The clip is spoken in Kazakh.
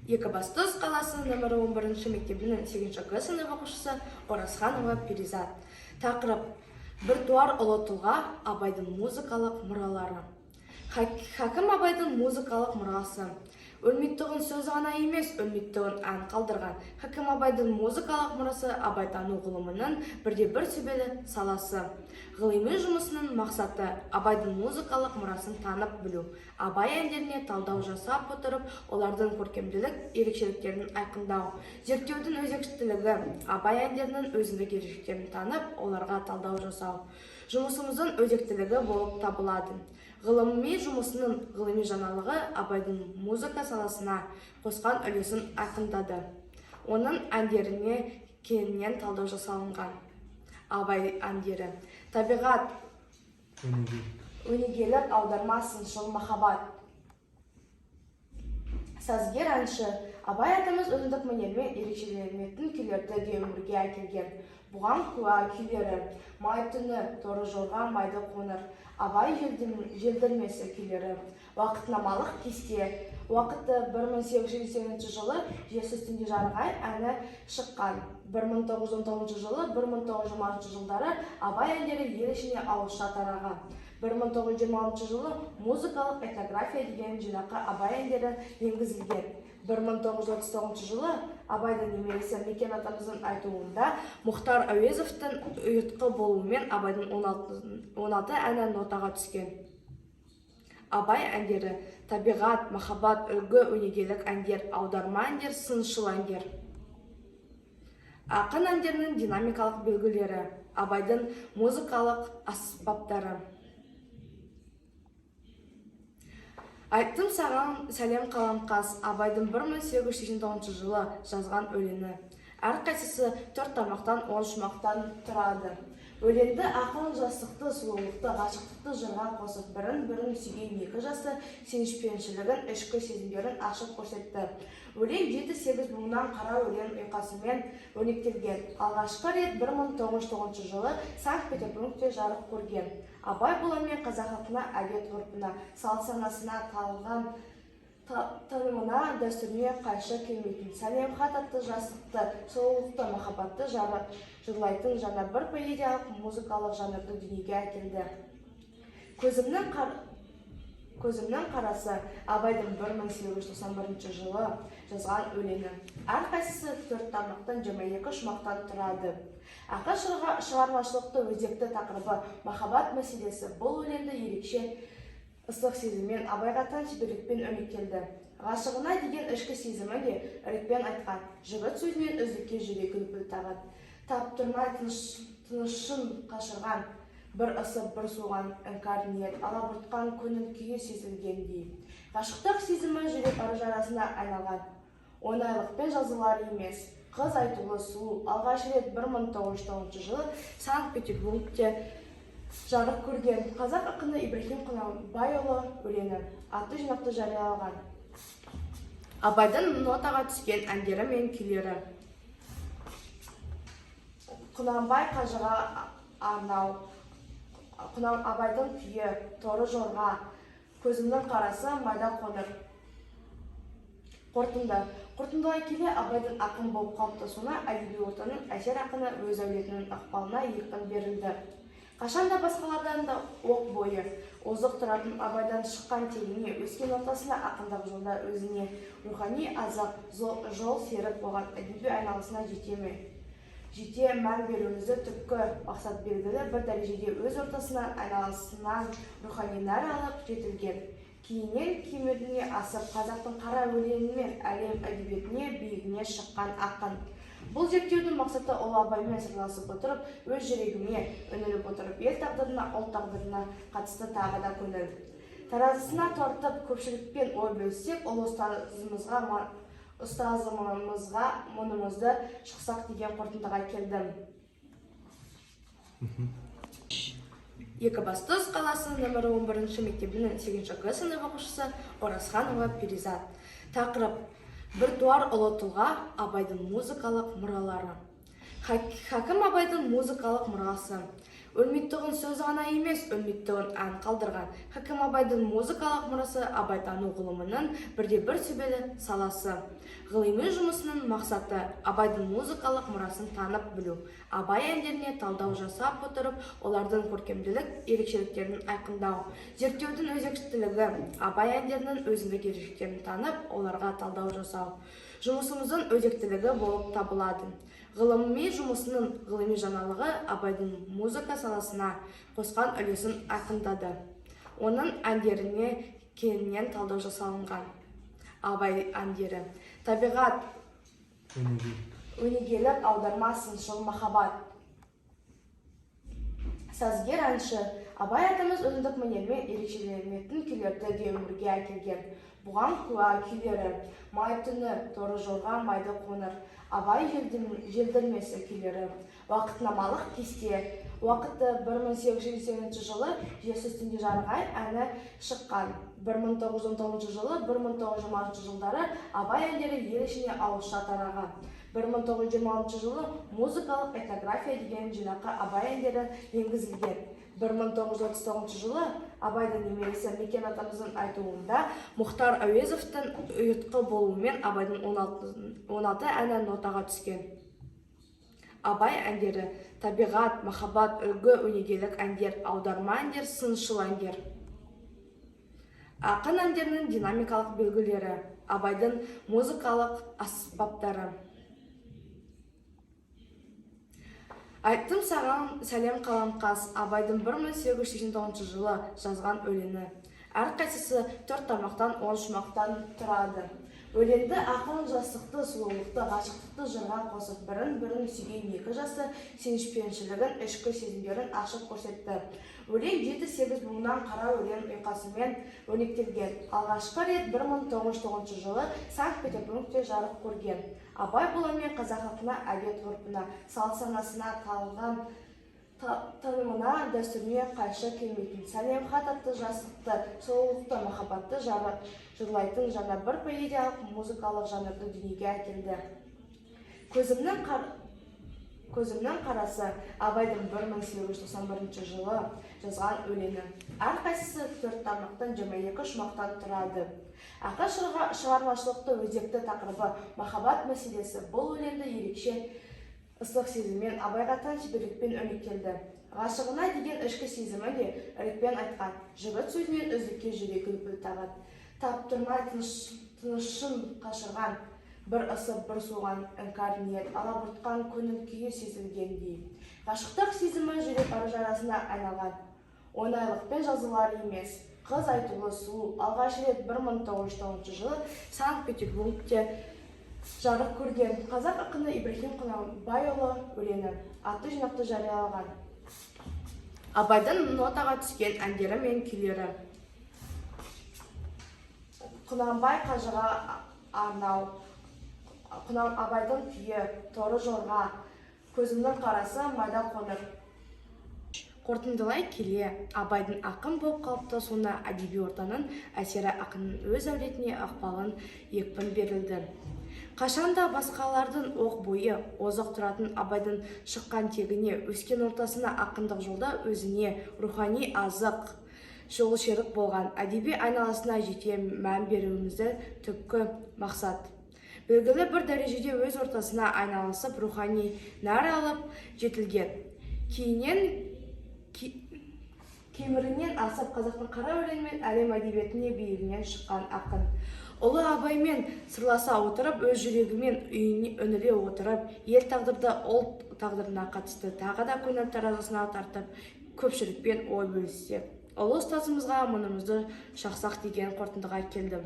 Екібастұз қаласы нөмірі 11 мектебінің 8 Г сынып оқушысы Оразханова Перизат. Тақырып: бір туар ұлы тұлға Абайдың музыкалық мұралары. Хакім Абайдың музыкалық мұрасы. Өлмейтұғын сөз ғана емес, өлмейтұғын ән қалдырған. Хакім Абайдың музыкалық мұрасы абайтану ғылымының бірде-бір сүбелі саласы. Ғылыми жұмысының мақсаты Абайдың музыкалық мұрасын танып білу, Абай әндеріне талдау жасап отырып, олардың көркемділік ерекшеліктерін айқындау. Зерттеудің өзектілігі Абай әндерінің өзіндік ерекшеліктерін танып, оларға талдау жасау. Жұмысымыздың өзектілігі болып табылады. Ғылыми жұмысының ғылыми жаңалығы Абайдың музыка саласына қосқан үлесін айқындады. Оның әндеріне кеңінен талдау жасалынған. Абай әндері: табиғат, өнегелік аударма, сыншыл махаббат. Сазгер әнші Абай атамыз өзіндік мінезімен ерекшеленетін күйлерді де өмірге әкелген. Бұған куә күйлері: май түні, торы жорға, майды қоңыр, Абай желдірмесі күйлері, уақытнамалық кесте. Уақыты 1880 жылы жер үстінде жарғай әні шыққан. 1919 жылы 1920 жылдары Абай әндері ел ішіне ауызша тараған. 1926 жылы музыкалық этнография деген жинаққа Абай әндері енгізілген. 1939 жылы Абайдың немересі Мекен атамыздың айтуында Мұхтар Әуезовтың ұйытқы болуымен Абайдың 16 әні нотаға түскен. Абай әндері: табиғат, махаббат, үлгі, өнегелік әндер, аударма әндер, сыншыл әндер. Ақын әндерінің динамикалық белгілері: Абайдың музыкалық аспаптары. Айттым саған сәлем қаламқас, Абайдың 1889 жылы жазған өлеңі. Әрқайсысы 4 тармақтан 10 шумақтан тұрады. Өлеңді ақын жастықты, сұлулықты, ғашықтықты жырға қосып, бірін-бірін сүйген екі жасы сеніспеншілігін, ішкі сезімдерін ашып көрсетті. Өлең 7-8 буыннан қара өлең ұйқасымен өрнектелген. Алғашқы рет 1909 жылы Санкт-Петербургте жарық көрген. Абай бұл әнмен қазақ халқына, әдет-ғұрпына, салт-санасына, танымына, дәстүріне қайшы келмейтін, сәлем хат атты жастықты, сұлулықты, махаббатты жырлайтын жаңа бір поэзиялық музыкалық жанрды дүниеге әкелді. Көзімнің қарасы Абайдың 1891 жылы жазған өлеңі. Әрқайсысы 4 тармақтан 22 шумақтан тұрады. Ақын шығармашылықты өзекті тақырыбы махаббат мәселесі. Бұл өлеңді ерекше ыстық сезіммен, Абайға тән шеберлікпен өрнектелді. Ғашығына деген ішкі сезімі де ірікпен айтқан. Жігіт сөзінен үздікке жүрегі лүпіл-тағат. Таптырмай тынышын қашырған, бір ысып, бір суған іңкәр ниет, алабұртқан көңіл күйі сезілгендей. Ғашықтық сезімі жүрек ара-жарасына айналған. Оңайлықпен жазылар емес, қыз айтулы сұлу. Алғаш рет 1909 жылы Санкт-Петербургте жарық көрген. Қазақ ақыны Ибрахим Құнанбайұлы өлеңі атты жинақты жариялаған. Абайдың нотаға түскен әндері мен күйлері. Құнанбай қажыға арнау. Абайдың күйі, торы жорға, көзімнің қарасы, майда қоңыр. Қорытындылай келе, Абайдың ақын болып қалыптасуына әдеби ортаның әсер ақыны өз әулетінің ықпалына екпін берілді. Қашанда басқалардан да оқ бойы озық тұратын Абайдан шыққан тегіне, өскен ортасына, ақындық жолда өзіне рухани азық жол серік болған әдеби айналысына жете мән беруімізді түпкі мақсат белгілі бір дәрежеде өз ортасынан, айналысынан рухани нәр алып жетілген. Кейіннен кемеліне асып, қазақтың қара өлеңімен әлем әдебиетіне биігіне шыққан ақын. Бұл зерттеудің мақсаты ұлы Абаймен сырласып отырып, өз жүрегіме үніліп отырып, ел тағдырына, ұлт тағдырына қатысты тағы да көңіл таразысына тартып, көпшілікпен ой бөліссек, ұлы ұстазымызға мұнымызды шықсақ деген қорытындыға келдім. Екібастұз қаласы нөмірі 11 мектебінің 8 Г сынып оқушысы Оразханова Перизат. Тақырып: бір туар ұлы тұлға Абайдың музыкалық мұралары. Хакім Абайдың музыкалық мұрасы. Өлмейттігін сөз ғана емес, өлмейттігін ән қалдырған. Хакім Абайдың музыкалық мұрасы абайтану ғылымының бірде-бір сүбелі саласы. Ғылыми жұмысының мақсаты Абайдың музыкалық мұрасын танып білу. Абай әндеріне талдау жасап отырып, олардың көркемділік ерекшеліктерін айқындау. Зерттеудің өзектілігі Абай әндерінің өзіндік ерекшеліктерін танып, оларға талдау жасау. Жұмысымыздың өзектілігі болып табылады. Ғылыми жұмысының ғылыми жаңалығы Абайдың музыка саласына қосқан үлесін айқындады. Оның әндеріне кеңінен талдау жасалынған. Абай әндері: табиғат, өнегелік аударма, сыншыл махаббат. Сазгер әнші Абай атамыз өзіндік мінезімен ерекшеленетін күйлерді де өмірге әкелген. Бұған куә күйлері: май түні, торы жорға, майды қоңыр, Абай желдірмесі күйлері, уақытнамалық кесте. Уақыты 1880 жылы Жер үстінде жарғай әні шыққан. 1919 жылы 1920 жылдары Абай әндері ел ішіне ауызша тараған. 1926 жылы музыкалық этнография деген жинаққа Абай әндері енгізілген. 1939 жылы Абайдың немересі Мекен атамыздың айтуында Мұхтар Әуезовтың ұйытқы болуымен Абайдың 16 әні нотаға түскен. Абай әндері: табиғат, махаббат, үлгі, өнегелік әндер, аударма әндер, сыншыл әндер. Ақын әндерінің динамикалық белгілері: Абайдың музыкалық аспаптары. Айттым саған сәлем қаламқас, Абайдың 1889 жылы жазған өлеңі. Әрқайсысы 4 тармақтан 10 шумақтан тұрады. Өлеңді ақын жастықты, сұлулықты, ғашықтықты жырға қосып, бірін-бірін сүйген екі жасы сеніспеншілігін, ішкі сезімдерін ашып көрсетті. Өлең 7-8 буыннан қара өлең ұйқасымен өрнектелген. Алғашқы рет 1909 жылы Санкт-Петербургте жарық көрген. Абай бұл әнмен қазақ халқына, әдет-ғұрпына, салт-санасына, танымына, дәстүріне қайшы келмейтін, сәлем хат атты жастықты, сұлулықты, махаббатты жырлайтын жаңа бір поэзиялық музыкалық жанрды дүниеге әкелді. Көзімнің қарасы Абайдың 1891 жылы жазған өлеңі. Әрқайсысы 4 тармақтан 22 шумақтан тұрады. Ақын шығармашылықты өзекті тақырыбы махаббат мәселесі. Бұл өлеңді ерекше ыстық сезіммен, Абайға тән шеберлікпен өрнектелді. Ғашығына деген ішкі сезімі де ірікпен айтқан. Жігіт сөзінен үздікке жүрегі тағат. Таптырмай тынышын қашырған, бір ысып, бір суған іңкәр ниет, алабұртқан көңіл күйі сезілгендей. Ғашықтық сезімі жүрек жарасына айналған. Оңайлықпен жазылар емес. Қыз айтулы сұлу. Алғаш рет 1909 жылы Санкт-Петербургте жарық көрген. Қазақ ақыны Ибрахим Құнанбайұлы өлеңі атты жинақты жариялаған. Абайдың нотаға түскен әндері мен күйлері: Құнанбай қажыға арнау, Абайдың күйі, торы жорға, көзімнің қарасы, майда қоңыр. Қорытындылай келе, Абайдың ақын болып қалыптасуына әдеби ортаның әсері ақынның өз әулетіне ықпалын екпін берілді. Қашанда басқалардың оқ бойы озық тұратын Абайдың шыққан тегіне, өскен ортасына, ақындық жолда өзіне рухани азық, жолшерік болған әдеби айналасына жете мән беруімізді түпкі мақсат. Белгілі бір дәрежеде өз ортасына айналысып, рухани нәр алып жетілген. Кейіннен кемірінен асып, қазақтың қара өлеңмен әлем әдебиетіне биігінен шыққан ақын. Ұлы Абаймен сырласа отырып, өз жүрегімен үңіле отырып, ел тағдырды ұлт тағдырына қатысты тағы да көңіл таразысына тартып, көпшілікпен ой бөлісті. Ұлы ұстазымызға мұнымызды шақсақ деген қорытындыға келдім.